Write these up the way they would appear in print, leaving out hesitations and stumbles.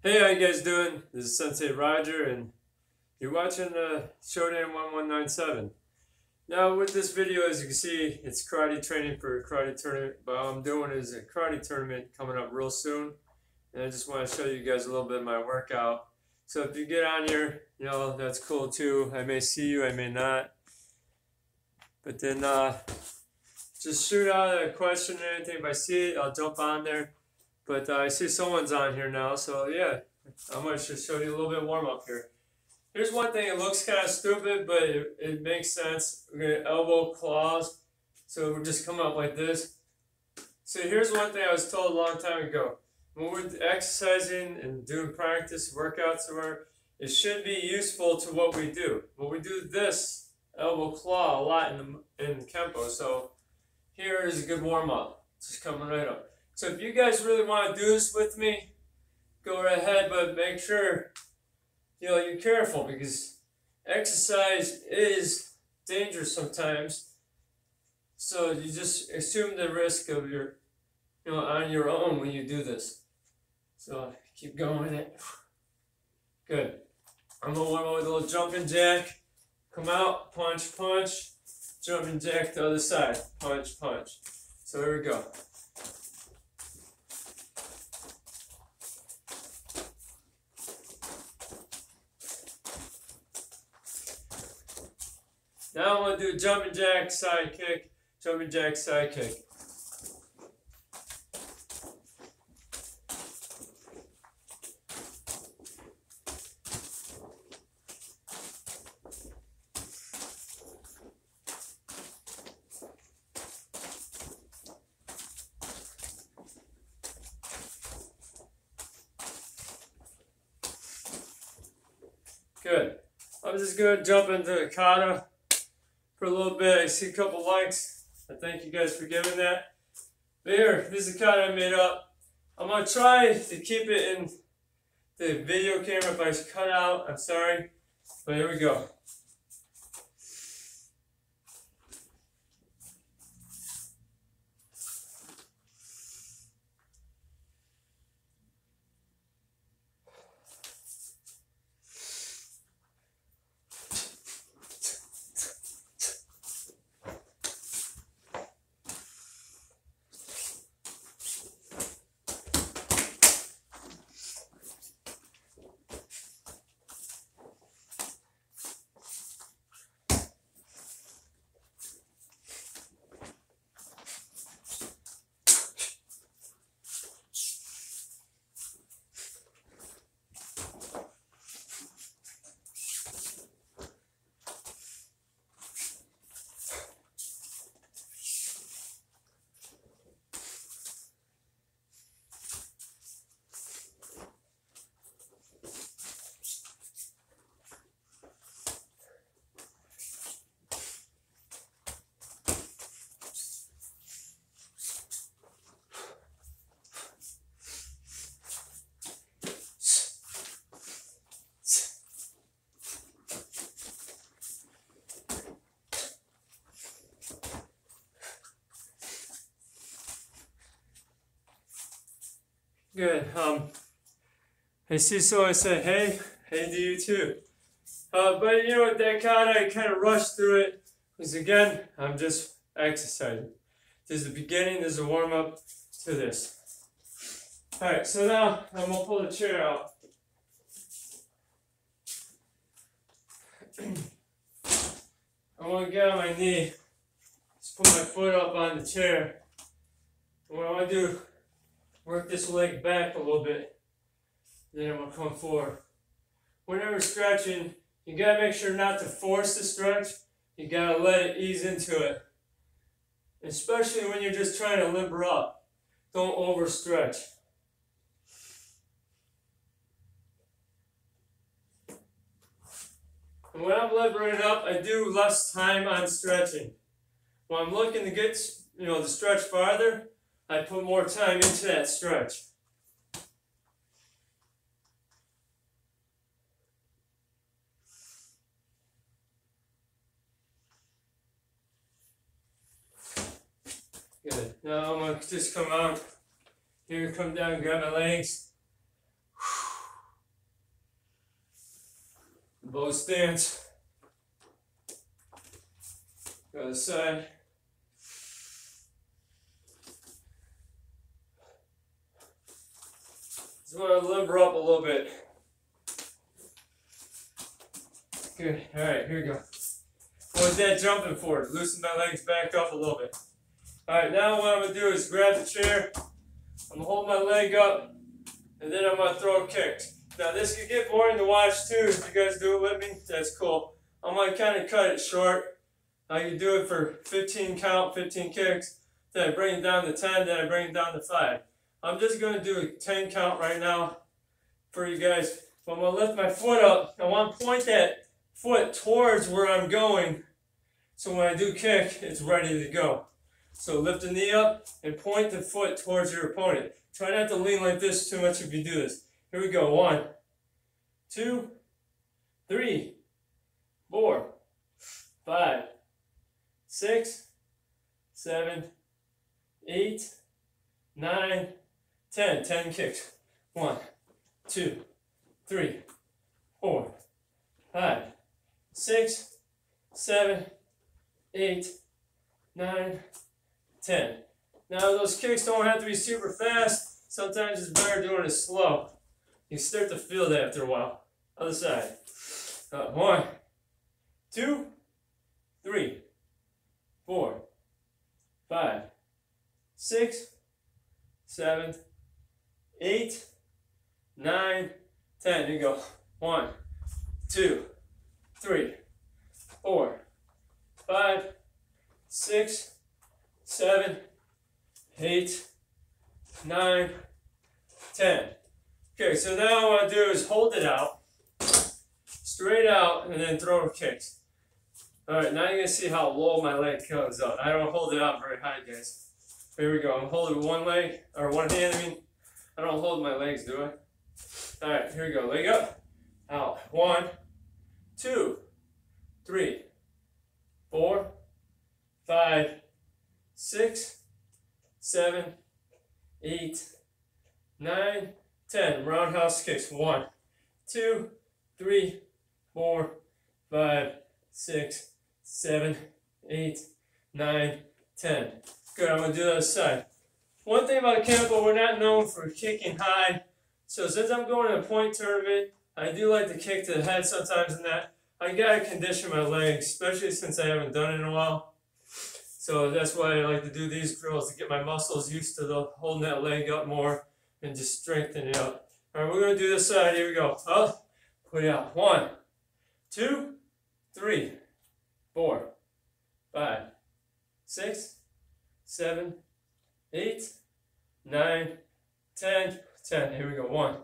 Hey, how you guys doing? This is Sensei Roger, and you're watching Shodan 1197. Now, with this video, as you can see, it's karate training for a karate tournament. But all I'm doing is a karate tournament coming up real soon, and I just want to show you guys a little bit of my workout. So if you get on here, that's cool too. I may see you, I may not. But then just shoot out a question or anything. If I see it, I'll jump on there. But I see someone's on here now, so yeah, I'm going to just show you a little bit warm up here. Here's one thing, it looks kind of stupid, but it makes sense. We're going to elbow claws, so we're just coming up like this. So here's one thing I was told a long time ago. When we're exercising and doing practice, workouts, or it should be useful to what we do. But we do this elbow claw a lot in Kempo, so here is a good warm up. Just coming right up. So if you guys really want to do this with me, go right ahead, but make sure you're careful because exercise is dangerous sometimes. So you just assume the risk of on your own when you do this. So keep going with it. Good. I'm gonna warm up with a little jumping jack. Come out, punch, punch, jumping jack to the other side, punch, punch. So here we go. Now I'm going to do jumping jack, side kick, jumping jack, side kick. Good. I'm just going to jump into the kata for a little bit. I see a couple likes. I thank you guys for giving that. But here, this is the kata I made up. I'm going to try to keep it in the video camera. If I cut out, I'm sorry. But here we go. Good. I see someone say, hey to you too. But that kata, I kind of rushed through it because again, I'm just exercising. This is the beginning, this is a warm up to this. Alright, so now I'm going to pull the chair out. I'm going to get on my knee, just put my foot up on the chair. And what I want to do, work this leg back a little bit, then I'm going to come forward. Whenever stretching, you got to make sure not to force the stretch, you got to let it ease into it. Especially when you're just trying to limber up. Don't overstretch. And when I'm limbering up, I do less time on stretching. When I'm looking to get the stretch farther, I put more time into that stretch. Good. Now I'm going to just come out. Here, come down, grab my legs. Bow stance. Go to the side. Just want to limber up a little bit. Good. Alright, here we go. What was that jumping for? Loosen my legs back up a little bit. Alright, now what I'm going to do is grab the chair. I'm going to hold my leg up. And then I'm going to throw kicks. Now this could get boring to watch too. If you guys do it with me, that's cool. I'm going to kind of cut it short. I can do it for 15 count, 15 kicks. Then I bring it down to 10, then I bring it down to 5. I'm just going to do a 10 count right now for you guys. But I'm going to lift my foot up. I want to point that foot towards where I'm going. So when I do kick, it's ready to go. So lift the knee up and point the foot towards your opponent. Try not to lean like this too much if you do this. Here we go. 1, 2, 3, 4, 5, 6, 7, 8, 9, 10. 10 kicks. 1, 2, 3, 4, 5, 6, 7, 8, 9, 10. Now those kicks don't have to be super fast. Sometimes it's better doing it slow. You start to feel that after a while. Other side. 1, 2, 3, 4, 5, 6, 7, 8, 9, 10. Here you go. 1, 2, 3, 4, 5, 6, 7, 8, 9, 10. Okay, so now what I do is hold it out, straight out, and then throw kicks. Alright, now you're going to see how low my leg comes up. I don't hold it out very high, guys. Here we go. I'm holding with one leg, or one hand, I mean. I don't hold my legs, do I? Alright, here we go. Leg up, out. 1, 2, 3, 4, 5, 6, 7, 8, 9, 10. Roundhouse kicks. 1, 2, 3, 4, 5, 6, 7, 8, 9, 10. Good, I'm going to do the other side. One thing about Kempo, we're not known for kicking high. So since I'm going to a point tournament, I do like to kick to the head sometimes in that. I got to condition my legs, especially since I haven't done it in a while. So that's why I like to do these drills, to get my muscles used to holding that leg up more and just strengthen it up. All right, we're going to do this side. Here we go. Up, put it out. 1, 2, 3, 4, 5, 6, 7, 8, 9, 10, 10. Here we go. 1,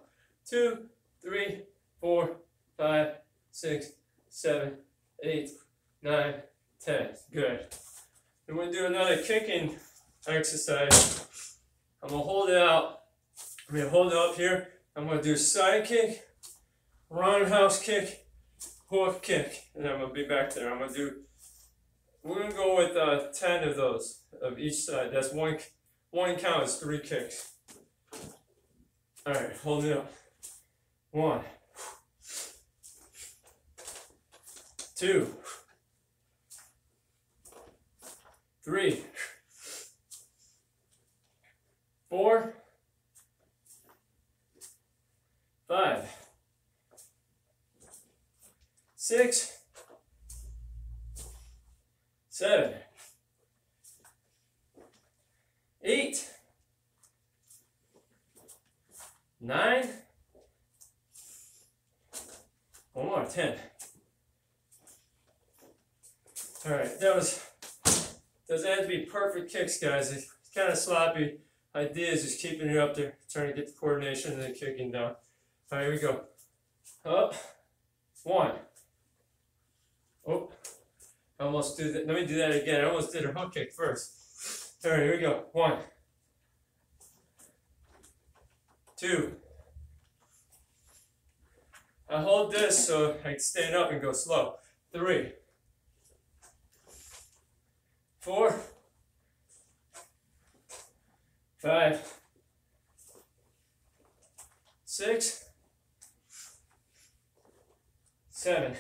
2, 3, 4, 5, 6, 7, 8, 9, 10. Good. And we're going to do another kicking exercise. I'm going to hold it out. I'm going to hold it up here. I'm going to do side kick, roundhouse kick, hook kick. And I'm going to be back there. We're going to go with 10 of those, of each side. That's one count is 3 kicks. All right, hold it up. 1, 2, 3, 4, 5, 6, 7, 8, 9, one more, 10. All right, doesn't have to be perfect kicks, guys. It's kind of sloppy. Idea is just keeping it up there, trying to get the coordination and then kicking down. All right, here we go. Up, 1. Oh, I almost did that. Let me do that again. I almost did a hook kick first. All right, here we go. 1, 2. I hold this so I can stand up and go slow. 3, 4, 5, 6, 7,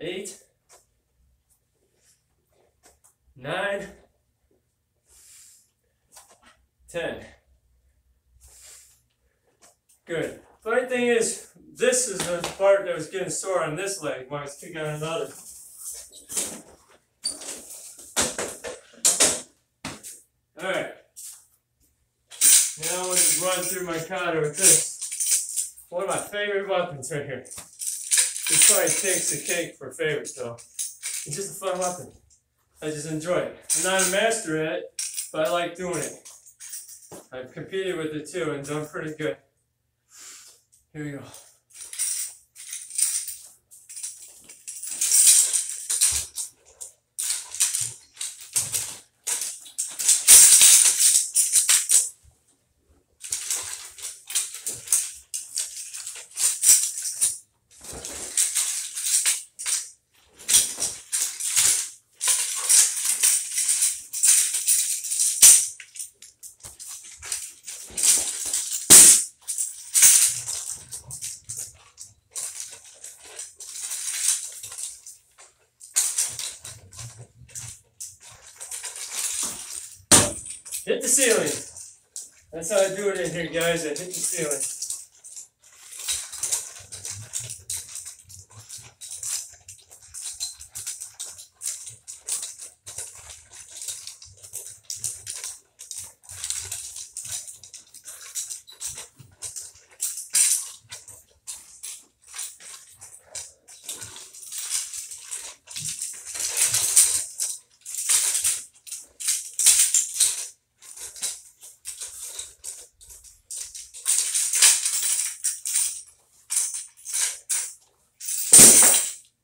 8, 9, 10. Good. Funny thing is, this is the part that was getting sore on this leg when I was kicking on another. Alright. Now I'm going to run through my kata with this. One of my favorite weapons right here. This probably takes the cake for favorites though. It's just a fun weapon. I just enjoy it. I'm not a master at it, but I like doing it. I've competed with it too and done pretty good. Here we go. Hit the ceiling. That's how I do it in here, guys. I hit the ceiling.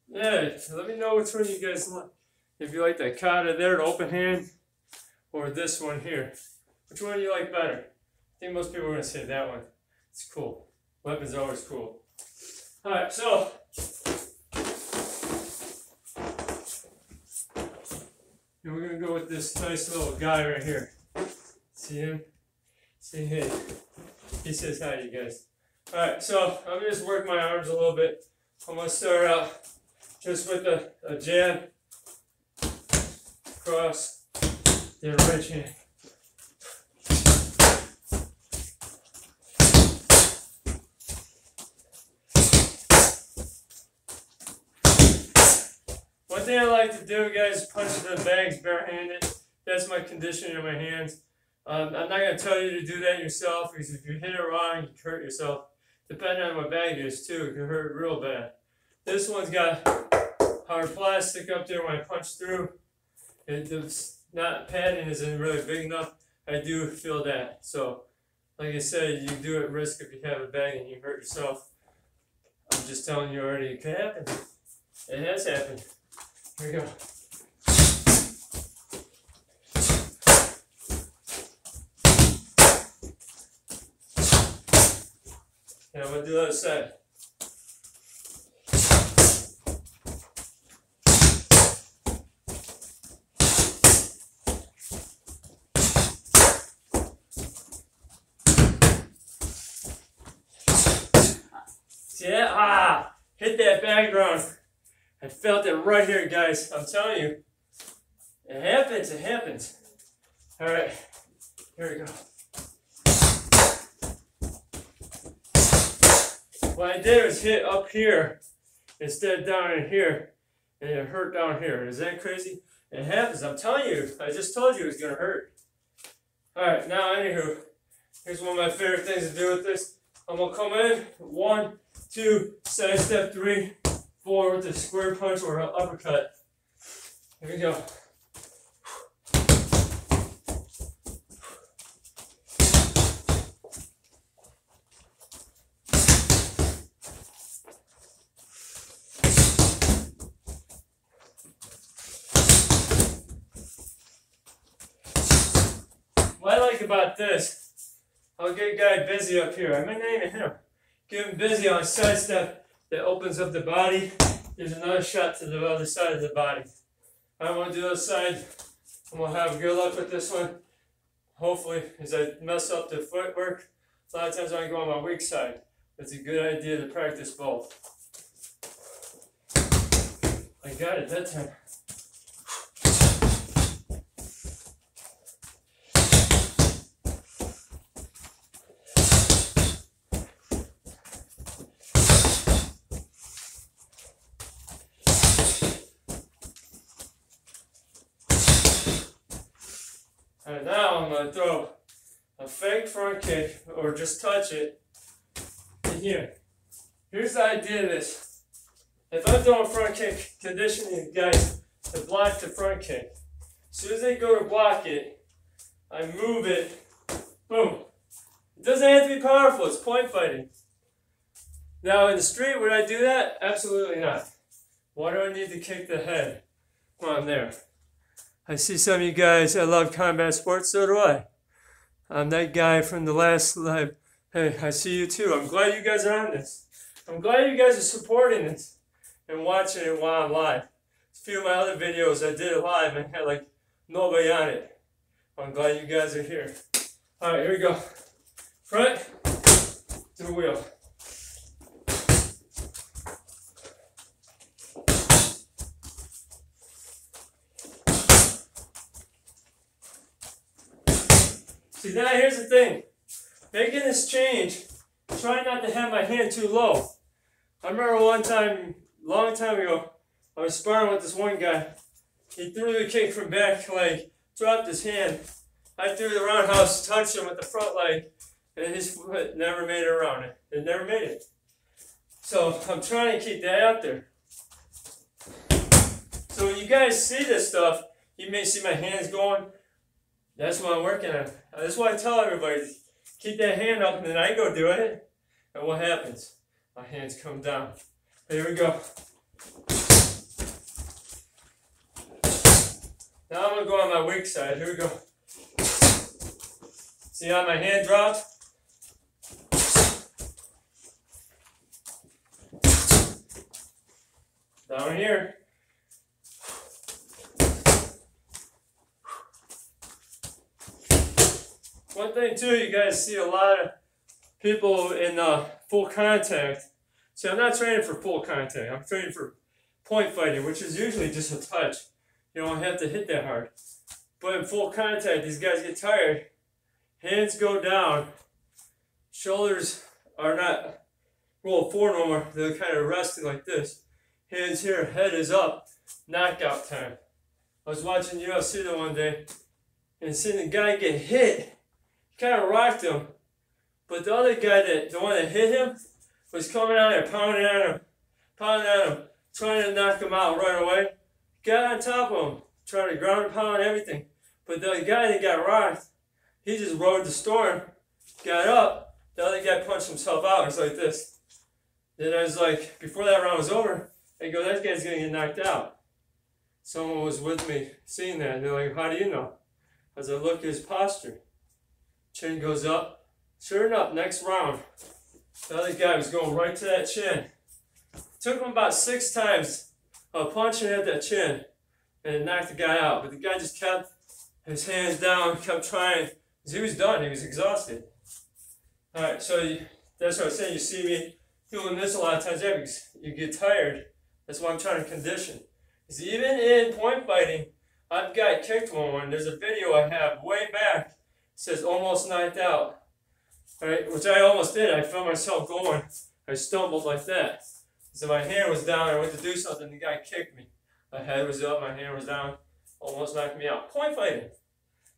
Yeah, let me know which one you guys like. If you like that kata there, the open hand, or this one here. Which one do you like better? I think most people are going to say that one. It's cool. Weapons are always cool. Alright, so. And we're going to go with this nice little guy right here. See him? Say hey. He says hi to you guys. Alright, so I'm going to just work my arms a little bit. I'm going to start out just with a jab, cross, then right hand. One thing I like to do, guys, is punch the bags barehanded. That's my conditioning in my hands. I'm not going to tell you to do that yourself, because if you hit it wrong, you can hurt yourself. Depending on what bag it is, too, it can hurt real bad. This one's got hard plastic up there when I punch through. It's not, padding isn't really big enough. I do feel that. So, like I said, you do at risk if you have a bag and you hurt yourself. I'm just telling you already, it could happen. It has happened. Here we go. And I'm going to do the other side. Yeah, hit that background. I felt it right here, guys. I'm telling you. It happens, it happens. Alright, here we go. What I did was hit up here instead of down in here, and it hurt down here. Is that crazy? It happens, I'm telling you. I just told you it was going to hurt. Alright, now anywho, here's one of my favorite things to do with this. I'm going to come in, 1, 2, side step, 3, 4 with a square punch or an uppercut. Here we go. What I like about this, I'll get a guy busy up here. I may not even hit him. Get him busy on a side step that opens up the body. There's another shot to the other side of the body. I want to do the other side. I'm going to have good luck with this one. Hopefully, as I mess up the footwork, a lot of times I go on my weak side. It's a good idea to practice both. I got it that time. Alright, now I'm going to throw a fake front kick, or just touch it in here. Here's the idea of this. If I'm throwing a front kick, conditioning the guys to block the front kick. As soon as they go to block it, I move it, boom. It doesn't have to be powerful, it's point fighting. Now in the street, would I do that? Absolutely not. Why do I need to kick the head? Come on, there. I see some of you guys that love combat sports, so do I. I'm that guy from the last live. Hey, I see you too. I'm glad you guys are on this. I'm glad you guys are supporting this and watching it while I'm live. A few of my other videos I did it live and had like nobody on it. I'm glad you guys are here. Alright, here we go. Front to the wheel. See, now here's the thing. Making this change, try not to have my hand too low. I remember one time, long time ago, I was sparring with this one guy. He threw the kick from back leg, dropped his hand. I threw the roundhouse, touched him with the front leg, and his foot never made it around it. It never made it. So I'm trying to keep that out there. So when you guys see this stuff, you may see my hands going. That's what I'm working on. That's why I tell everybody, keep that hand up, and then I go do it. And what happens? My hands come down. Here we go. Now I'm going to go on my weak side. Here we go. See how my hand dropped? Down here. One thing too, you guys see a lot of people in full contact. See, I'm not training for full contact. I'm training for point fighting, which is usually just a touch. You don't have to hit that hard. But in full contact, these guys get tired. Hands go down. Shoulders are not roll forward no more. They're kind of resting like this. Hands here, head is up. Knockout time. I was watching UFC the one day and seeing the guy get hit. Kind of rocked him, but the other guy, the one that hit him, was coming out there, pounding at him, trying to knock him out right away. Got on top of him, trying to ground and pound everything. But the guy that got rocked, he just rode the storm, got up. The other guy punched himself out. It was like this. Then I was like, before that round was over, I go, that guy's gonna get knocked out. Someone was with me seeing that, and they're like, how do you know? As I look at his posture. Chin goes up. Sure enough, next round, the other guy was going right to that chin. Took him about 6 times of punching at that chin, and it knocked the guy out. But the guy just kept his hands down, kept trying. He was done. He was exhausted. All right, so that's what I was saying. You see me doing this a lot of times because you get tired. That's why I'm trying to condition. Because even in point fighting, I've got kicked one. There's a video I have way back. It says almost knocked out, right? Which I almost did. I felt myself going. I stumbled like that. So my hand was down. I went to do something. The guy kicked me. My head was up. My hand was down. Almost knocked me out. Point fighting.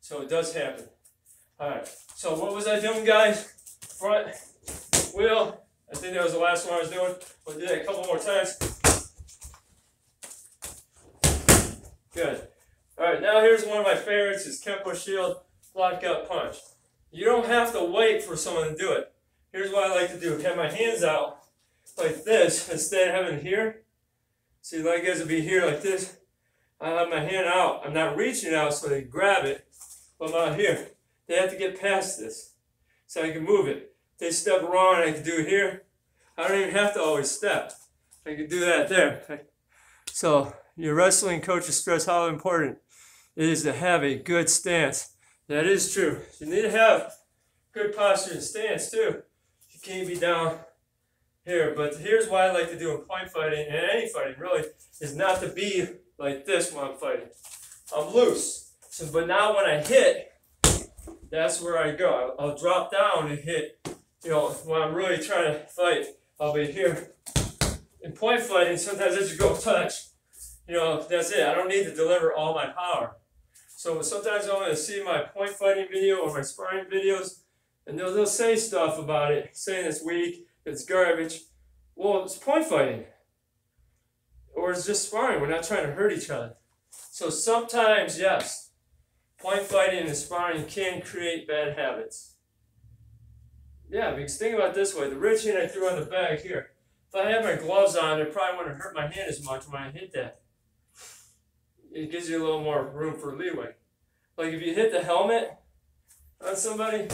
So it does happen. All right. So what was I doing, guys? Front wheel. I think that was the last one I was doing. We'll do that a couple more times. Good. All right. Now here's one of my favorites. Is Kempo Shield. Blackout punch. You don't have to wait for someone to do it. Here's what I like to do. Have my hands out like this instead of having it here. See, like guys would be here like this. I have my hand out. I'm not reaching out so they grab it, but I'm out here. They have to get past this so I can move it. If they step wrong, I can do it here. I don't even have to always step. I can do that there. So your wrestling coaches stress how important it is to have a good stance. That is true. You need to have good posture and stance too. You can't be down here. But here's what I like to do in point fighting, and any fighting really, is not to be like this when I'm fighting. I'm loose. So, but now when I hit, that's where I go. I'll drop down and hit. You know, when I'm really trying to fight, I'll be here. In point fighting, sometimes I just go touch. You know, that's it. I don't need to deliver all my power. So sometimes I'm going to see my point fighting video or my sparring videos, and they'll say stuff about it, saying it's weak, it's garbage. Well, it's point fighting. Or it's just sparring. We're not trying to hurt each other. So sometimes, yes, point fighting and sparring can create bad habits. Yeah, because think about it this way. The ridge hand I threw on the bag here, if I had my gloves on, it probably wouldn't hurt my hand as much when I hit that. It gives you a little more room for leeway. Like if you hit the helmet on somebody,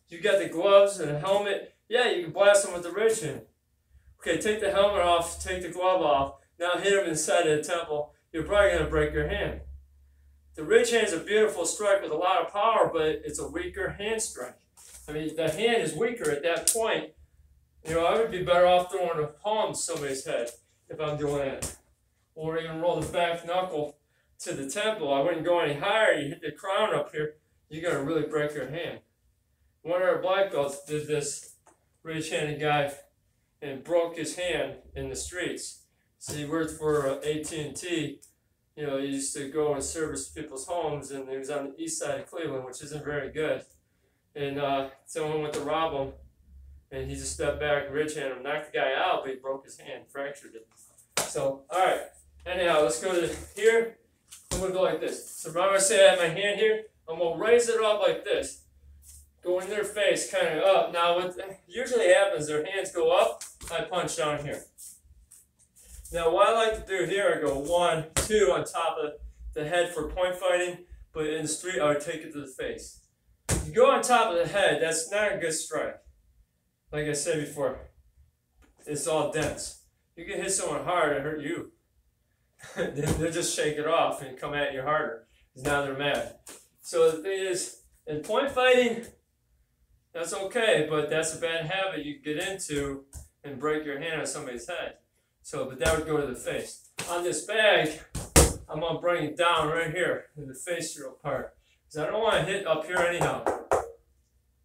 you got the gloves and the helmet, yeah, you can blast them with the ridge hand. Okay, take the helmet off, take the glove off, now hit them inside of the temple, you're probably going to break your hand. The ridge hand is a beautiful strike with a lot of power, but it's a weaker hand strike. I mean, the hand is weaker at that point. You know, I would be better off throwing a palm to somebody's head if I'm doing that. Or even roll the back knuckle to the temple. I wouldn't go any higher. You hit the crown up here, you're going to really break your hand. One of our black belts did this ridge-handed guy and broke his hand in the streets. So he worked for AT&T. You know, he used to go and service people's homes, and he was on the east side of Cleveland, which isn't very good. And someone went to rob him, and he just stepped back, ridge-handed him, knocked the guy out, but he broke his hand, fractured it. So, all right. Anyhow, let's go to here. I'm going to go like this. So remember I said I have my hand here? I'm going to raise it up like this. Go in their face, kind of up. Now, what usually happens, their hands go up, I punch down here. Now, what I like to do here, I go 1, 2 on top of the head for point fighting, but in the street, I would take it to the face. If you go on top of the head, that's not a good strike. Like I said before, it's all dense. You can hit someone hard and hurt you. They'll just shake it off and come at you harder, because now they're mad. So the thing is, in point fighting, that's okay, but that's a bad habit you get into and break your hand on somebody's head. So, but that would go to the face. On this bag, I'm going to bring it down right here in the facial part, because I don't want to hit up here anyhow.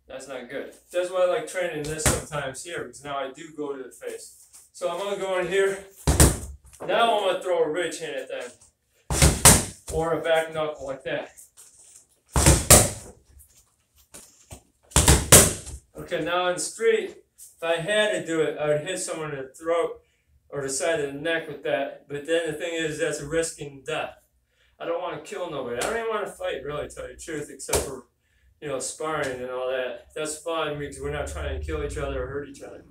That's not good. That's why I like training this sometimes here, because now I do go to the face. So I'm going to go in here. Now I'm going to throw a ridge hand at them, or a back knuckle like that. Okay, now in the street, if I had to do it, I would hit someone in the throat or the side of the neck with that. But then the thing is, that's risking death. I don't want to kill nobody. I don't even want to fight, really, to tell you the truth, except for, you know, sparring and all that. That's fine because we're not trying to kill each other or hurt each other.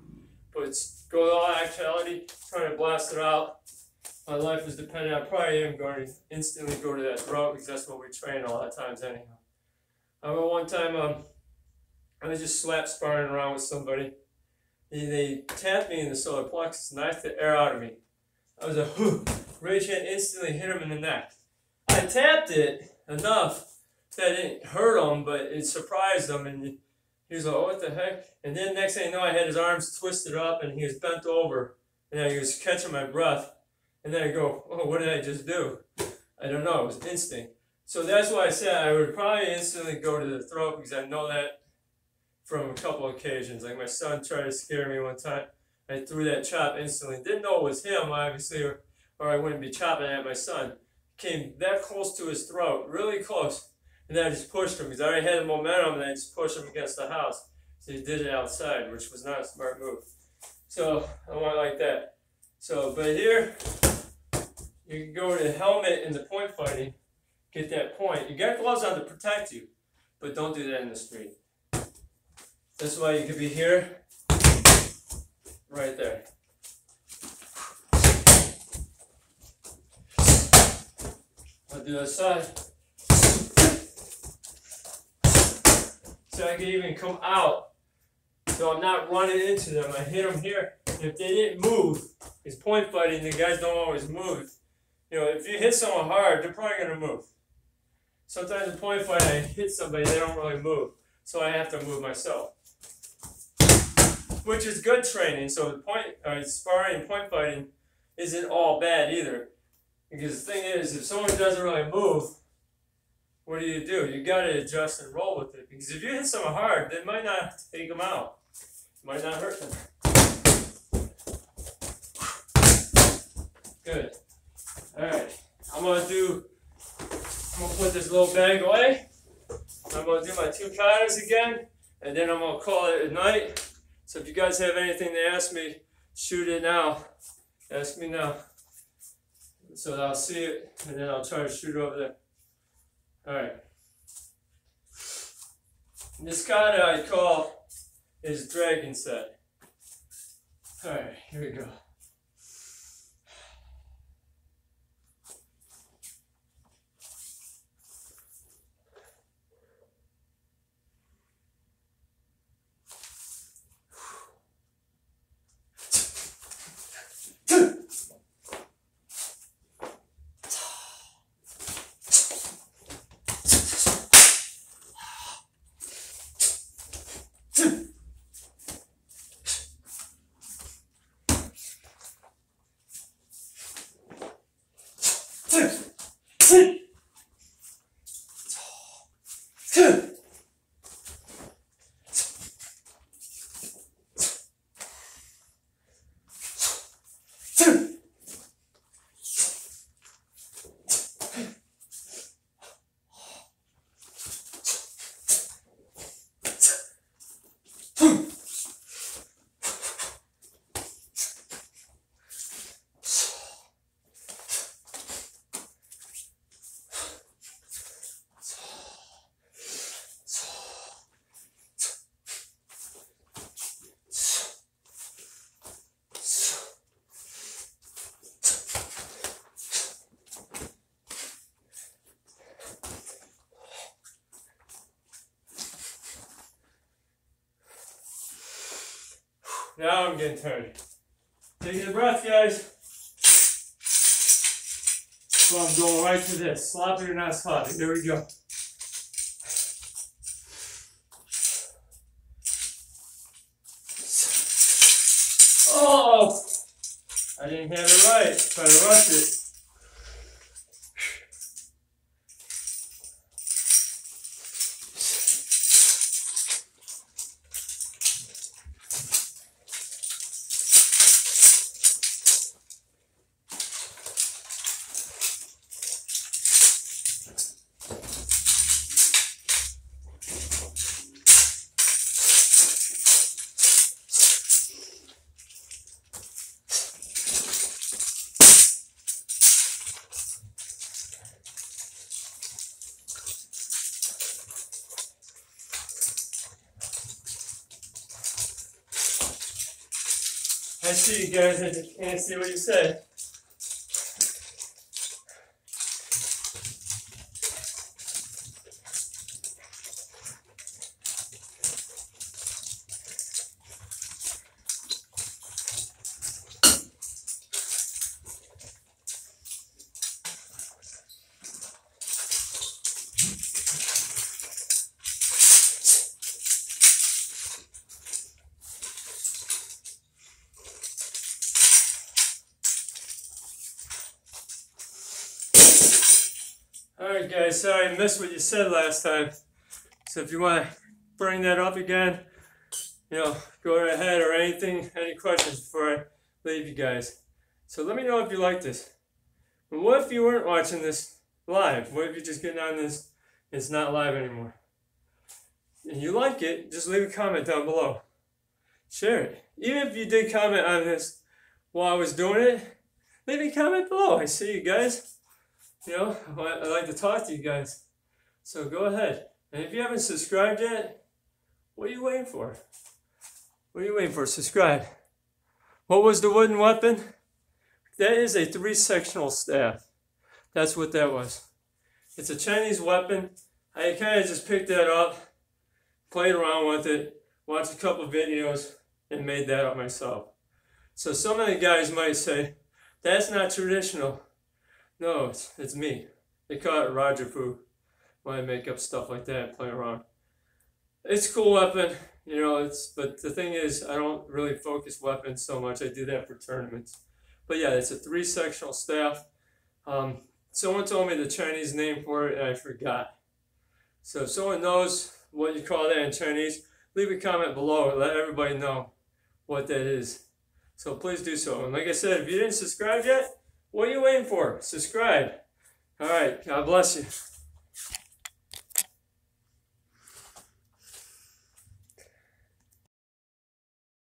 But it's go all actuality, trying to blast it out. My life is dependent. I probably am going to instantly go to that throat because that's what we train all the times anyhow. I remember one time I was just slap sparring around with somebody. They tapped me in the solar plexus, knocked the air out of me. I was a rage hand, instantly hit him in the neck. I tapped it enough that it didn't hurt him, but it surprised him, and he was like, "Oh, what the heck?" And then next thing you know, I had his arms twisted up, and he was bent over, and he was catching my breath. And then I go, "Oh, what did I just do?" I don't know. It was instinct. So that's why I said I would probably instantly go to the throat, because I know that from a couple of occasions. Like my son tried to scare me one time. I threw that chop instantly. Didn't know it was him, obviously, or I wouldn't be chopping at my son. Came that close to his throat, really close. And then I just pushed him, because I already had the momentum, and I just pushed him against the house. So he did it outside, which was not a smart move. So I want it like that. So, but here, you can go to the helmet in the point fighting, get that point. You got gloves on to protect you, but don't do that in the street. That's why you could be here, right there. I'll do the other side. So I can even come out. So I'm not running into them. I hit them here. And if they didn't move, it's point fighting, the guys don't always move. You know, if you hit someone hard, they're probably going to move. Sometimes in point fighting, I hit somebody, they don't really move. So I have to move myself. which is good training. So the sparring and point fighting isn't all bad either. Because the thing is, if someone doesn't really move, what do? You got to adjust and roll with it. Because if you hit someone hard, they might not take them out. It might not hurt them. Good. Alright. I'm gonna put this little bag away. I'm gonna do my 2 katas again, and then I'm gonna call it a night. So if you guys have anything to ask me, shoot it now. Ask me now. So I'll see it, and then I'll try to shoot over there. Alright. This kata I call is Dragon Set. Alright, here we go. Now I'm getting tired. Take a breath, guys. So I'm going right to this. Sloppy or not sloppy. There we go. Oh! I didn't have it right. Try to rush it. I see you guys, I just can't see what you said. Alright guys, sorry I missed what you said last time. So if you want to bring that up again, go right ahead, or any questions before I leave you guys. So let me know if you like this. And what if you weren't watching this live? What if you're just getting on this and it's not live anymore? And you like it, just leave a comment down below. Share it. Even if you did comment on this while I was doing it, leave a comment below. I see you guys. I like to talk to you guys. So go ahead. And if you haven't subscribed yet, what are you waiting for? What are you waiting for? Subscribe. What was the wooden weapon? That is a 3-sectional staff. That's what that was. It's a Chinese weapon. I kind of just picked that up, played around with it, watched a couple videos, and made that up myself. So some of the guys might say, that's not traditional. No, it's me. They call it Roger Fu when I make up stuff like that and play around. It's a cool weapon. You know, but the thing is, I don't really focus weapons so much. I do that for tournaments. But yeah, it's a 3-sectional staff. Someone told me the Chinese name for it, and I forgot. So if someone knows what you call that in Chinese, leave a comment below and let everybody know what that is. So please do so. And like I said, if you didn't subscribe yet, what are you waiting for? Subscribe. All right. God bless you.